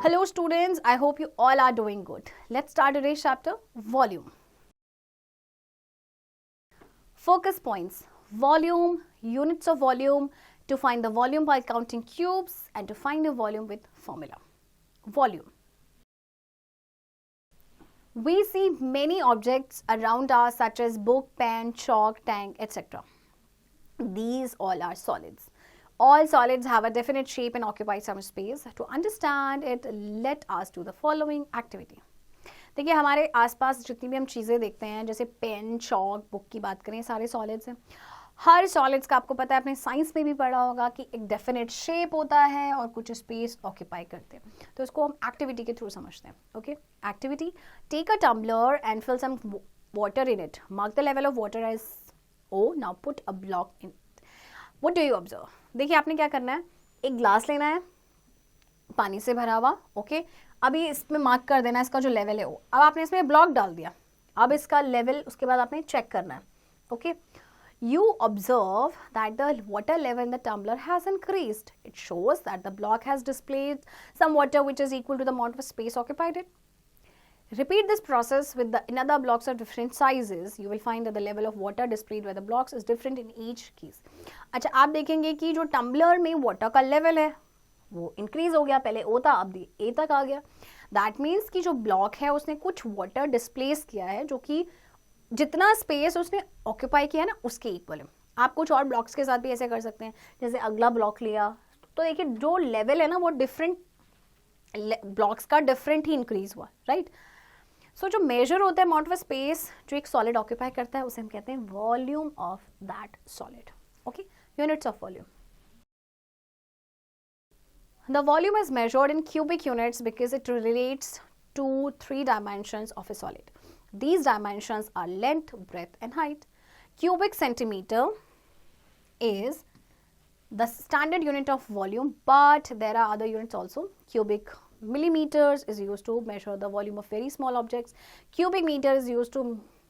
Hello students, I hope you all are doing good. Let's start today's chapter, volume. Focus points, volume, units of volume, to find the volume by counting cubes and to find the volume with formula. Volume. We see many objects around us such as book, pen, chalk, tank, etc. These all are solids. All solids have a definite shape and occupy some space. To understand it, let us do the following activity. देखिए हमारे आसपास जितनी भी हम चीज़ें देखते हैं जैसे पेन, चॉक, बुक की बात करें, सारे सॉलिड्स हैं. हर सॉलिड्स का आपको पता है, आपने साइंस में भी पढ़ा होगा कि एक डेफिनेट शेप होता है और कुछ स्पेस ऑक्यूपाई करते हैं. तो इसको हम एक्टिविटी के थ्रू समझते हैं. Okay, activity. Take a tumbler and fill some water in it. Mark the level of water as O. Now put a block in. What do you observe? देखिए आपने क्या करना है, एक ग्लास लेना है पानी से भरा हुआ. ओके, अभी इसमें मार्क कर देना है इसका जो लेवल है वो. अब आपने इसमें ब्लॉक डाल दिया. अब इसका लेवल उसके बाद आपने चेक करना है. Okay, you observe that the water level in the tumbler has increased. It shows that the block has displayed some water which is equal to the amount of space occupied it. Repeat this process with the another blocks of different sizes. You will find that the level of water displayed by the blocks is different in each case. अच्छा, आप देखेंगे कि जो tumbler में water का level है वो increase हो गया. पहले O था, अब A तक आ गया. दैट मीन्स कि जो ब्लॉक है उसने कुछ वाटर डिस्प्लेस किया है जो कि जितना स्पेस उसने ऑक्यूपाई किया ना उसके इक्वल है. आप कुछ और ब्लॉक्स के साथ भी ऐसे कर सकते हैं. जैसे अगला ब्लॉक लिया तो देखिए जो लेवल है ना वो डिफरेंट ब्लॉक्स का डिफरेंट ही इंक्रीज हुआ. राइट. सो जो मेजर होता है अमाउंट ऑफ स्पेस जो एक सॉलिड ऑक्यूपाई करता है उसे हम कहते हैं volume of that solid. Okay, units of volume. The volume is measured in cubic units because it relates to three dimensions of a solid. These dimensions are length, breadth and height. Cubic centimeter is the standard unit of volume, but there are other units also. Cubic millimeters is used to measure the volume of very small objects. Cubic meter is used to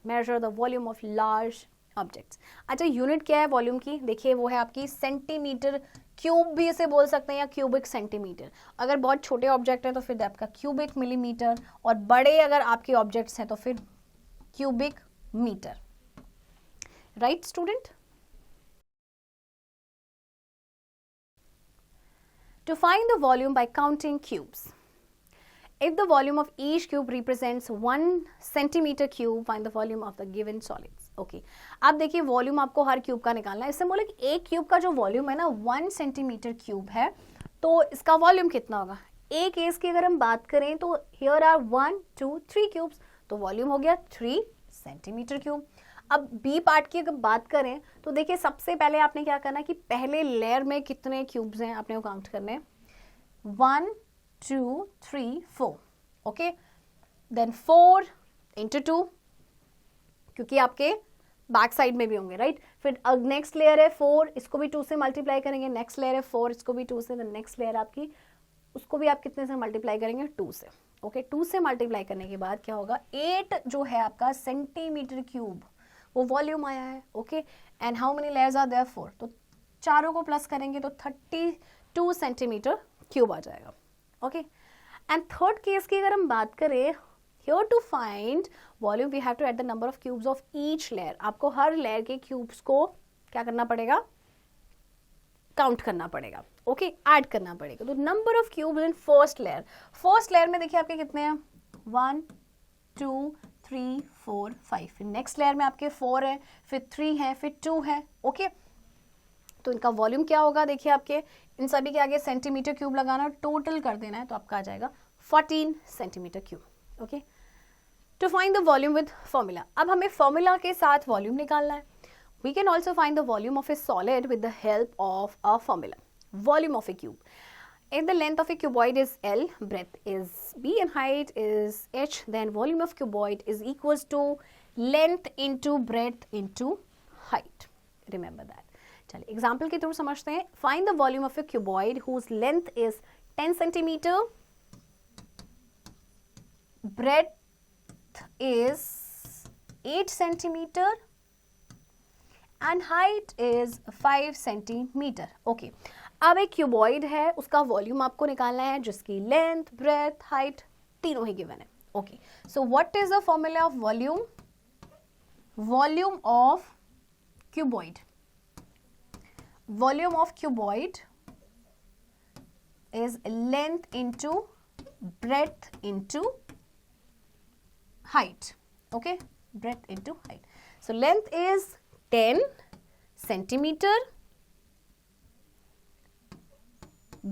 measure the volume of large objects. अच्छा, unit क्या है volume की? देखिए वो है आपकी centimetre cube भी इसे बोल सकते हैं या क्यूबिक सेंटीमीटर. अगर बहुत छोटे ऑब्जेक्ट हैं तो फिर आपका क्यूबिक मिलीमीटर, और बड़े अगर आपके ऑब्जेक्ट्स हैं तो फिर cubic metre. Right student? To find the volume by counting cubes. If the volume of each cube represents 1 centimeter cube, find the volume of the given solids. Okay. आप देखिए volume आपको हर क्यूब का निकालना है. इससे बोले कि एक क्यूब का जो वॉल्यूम है ना 1 सेंटीमीटर क्यूब है, तो इसका वॉल्यूम कितना होगा? ए केस की अगर हम बात करें तो हियर आर 1 2 3 क्यूब्स, तो वॉल्यूम हो गया 3 सेंटीमीटर क्यूब. अब बी पार्ट की अगर बात करें तो देखिए सबसे पहले आपने क्या करना है कि पहले लेयर में कितने क्यूब्स हैं आपने वो काउंट करने. 1 2 3 4. ओके, देन 4 इंटू 2 क्योंकि आपके बैक साइड में भी होंगे. राइट. फिर नेक्स्ट लेयर है 4, इसको भी 2 से मल्टीप्लाई करेंगे. नेक्स्ट लेयर है 4, इसको भी 2 से. नेक्स्ट लेयर आपकी उसको भी आप कितने से मल्टीप्लाई करेंगे? 2 से. ओके, 2 से मल्टीप्लाई करने के बाद क्या होगा? 8 जो है आपका सेंटीमीटर क्यूब वो वॉल्यूम आया है. Okay, and how many layers are there? 4. तो चारों को प्लस करेंगे तो 32 सेंटीमीटर क्यूब आ जाएगा. ओके, एंड थर्ड केस की अगर हम बात करें, here to find volume we have to add the number of cubes of each layer. आपको हर लेयर के क्यूब्स को क्या करना पड़ेगा? काउंट करना पड़ेगा. ओके, ऐड करना पड़ेगा. तो number of cubes in first layer. First layer में देखिए आपके कितने हैं? 1 2 3 4 5. फिर नेक्स्ट लेयर में आपके 4 है, फिर 3 है, फिर 2 है. ओके, तो इनका वॉल्यूम क्या होगा? देखिए आपके इन सभी के आगे सेंटीमीटर क्यूब लगाना, टोटल कर देना है तो आपका आ जाएगा 14 centimetre cube. Okay, to find the volume with formula. अब हमें फॉर्मूला के साथ वॉल्यूम निकालना है. We can also find the volume of a solid with the help of a formula. Volume of a cube. If the length of a cuboid is L, breadth is B and height is H, then volume of cuboid is equals to length into breadth into height. Remember that. चलिए example के through समझते हैं. Find the volume of a cuboid whose length is 10 centimeter, breadth is 8 centimeter and height is 5 centimeter. Okay. अब एक cuboid है, उसका volume आपको निकालना है जिसकी लेंथ, ब्रेथ, हाइट तीनों ही गिवन है. Okay, so what is the formula of volume? Volume of cuboid. Volume of cuboid is length into breadth into height. Okay, breadth into height. So length is 10 centimeter,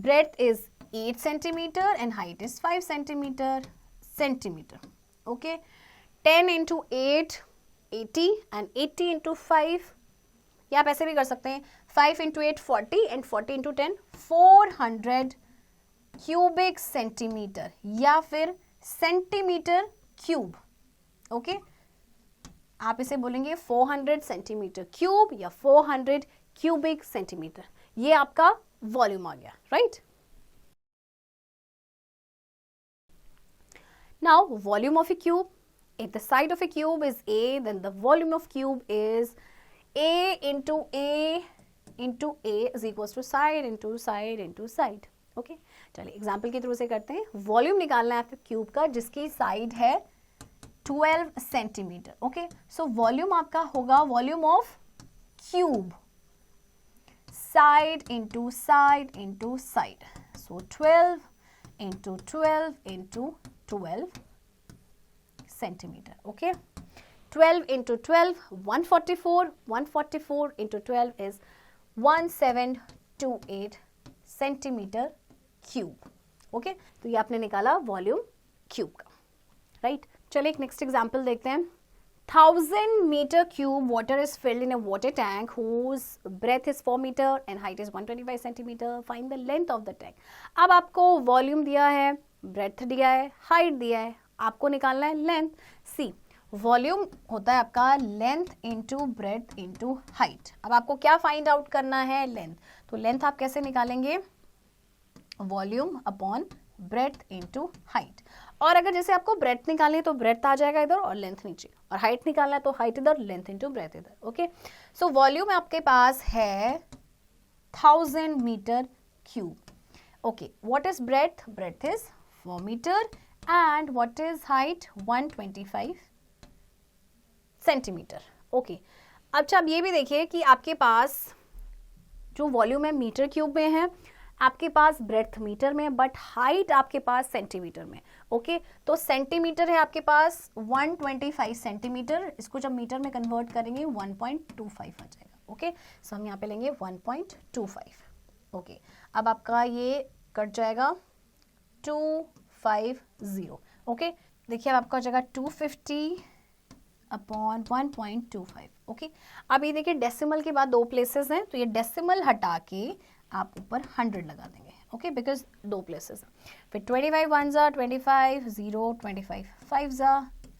breadth is 8 centimeter and height is 5 centimeter. Okay, 10 into 8 80 and 80 into 5, या आप ऐसे भी कर सकते हैं 5 into 8 40 and 40 into 10 400 cubic centimetre या फिर centimetre cube. Okay, आप इसे बोलेंगे 400 सेंटीमीटर क्यूब या 400 क्यूबिक सेंटीमीटर. ये आपका वॉल्यूम आ गया, right? Now volume of a cube. If the side of a cube is A, then the volume of cube is A into A into A is equals to side into side into side. Okay, चलिए example के through से करते हैं. Volume निकालना है आपके cube का जिसकी साइड है 12 सेंटीमीटर. ओके, सो वॉल्यूम आपका होगा volume of cube side into side into side. So 12 into 12 into 12 centimeter. Okay, 12 into 12 144. 144 into 12 is 1728 centimeter cube. Okay, तो ये आपने निकाला वॉल्यूम क्यूब का, राइट? चलिए एक नेक्स्ट एग्जांपल देखते हैं. 1000 meter cube water is filled in a water tank whose breadth is 4 meter and height is 125 centimeter. Find the length of the tank. अब आपको वॉल्यूम दिया है, ब्रेथ दिया है, हाइट दिया है, आपको निकालना है लेंथ. सी, वॉल्यूम होता है आपका length into breadth into height. अब आपको क्या फाइंड आउट करना है? लेंथ. तो लेंथ आप कैसे निकालेंगे? Volume upon breath into height. और अगर जैसे आपको ब्रेथ निकालनी है तो ब्रेथ आ जाएगा इधर और लेंथ नीचे, और हाइट निकालना है तो हाइट इधर, लेंथ इंटू ब्रेथ इधर. ओके, सो वॉल्यूम आपके पास है 1000 metre cube. Okay, what is breadth? Breadth is 4 metre and what is height? 125 centimetre. Okay, अच्छा अब ये भी देखिए कि आपके पास जो वॉल्यूम है मीटर क्यूब में है, आपके पास ब्रेथ मीटर में, बट हाइट आपके पास सेंटीमीटर में. ओके, तो सेंटीमीटर है आपके पास 125 सेंटीमीटर. इसको जब मीटर में कन्वर्ट करेंगे 1.25 आ जाएगा. ओके, सो हम यहाँ पे लेंगे 1.25. ओके, अब आपका ये कट जाएगा 250. ओके, देखिए अब आपका हो जाएगा 250 अपॉन 1.25. ओके, अब ये देखिए डेसिमल के बाद दो प्लेसेस हैं, तो ये डेसिमल हटा के आप ऊपर 100 लगा देंगे. ओके, बिकॉज दो प्लेसेस हैं. फिर 25 1 जा 25, 0 25, 5 जा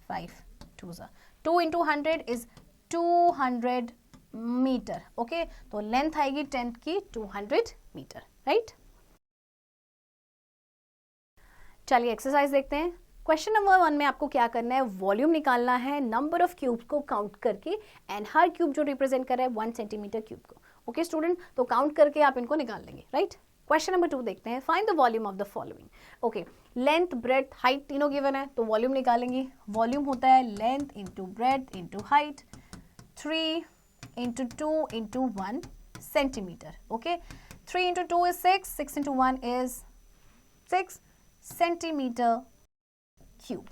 5, 2 जा 2 इंटू 100 इज 200 मीटर. ओके, तो लेंथ आएगी 10 की 200 मीटर, राइट? चलिए एक्सरसाइज देखते हैं. क्वेश्चन नंबर 1 में आपको क्या करना है? वॉल्यूम निकालना है नंबर ऑफ क्यूब्स को काउंट करके, एंड हर क्यूब जो रिप्रेजेंट कर रहा है 1 सेंटीमीटर क्यूब को. ओके स्टूडेंट, तो काउंट करके आप इनको निकाल लेंगे, राइट? क्वेश्चन नंबर 2 देखते हैं. Find the volume of the following. Okay, length, breadth, height तीनों गिवन है, तो वॉल्यूम निकालेंगे. वॉल्यूम होता है length into breadth into height, 3 into 2 into 1 centimetre. Okay, 3 into 2 is 6, 6 into 1 is 6 centimetre cube.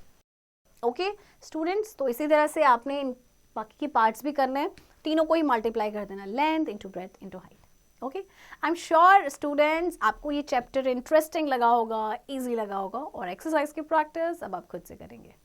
Okay students, तो इसी तरह से आपने इन बाकी की पार्ट्स भी करने हैं, तीनों को ही मल्टीप्लाई कर देना, length into breadth into height. Okay, I am sure students आपको ये चैप्टर इंटरेस्टिंग लगा होगा, इजी लगा होगा, और एक्सरसाइज की प्रैक्टिस अब आप खुद से करेंगे.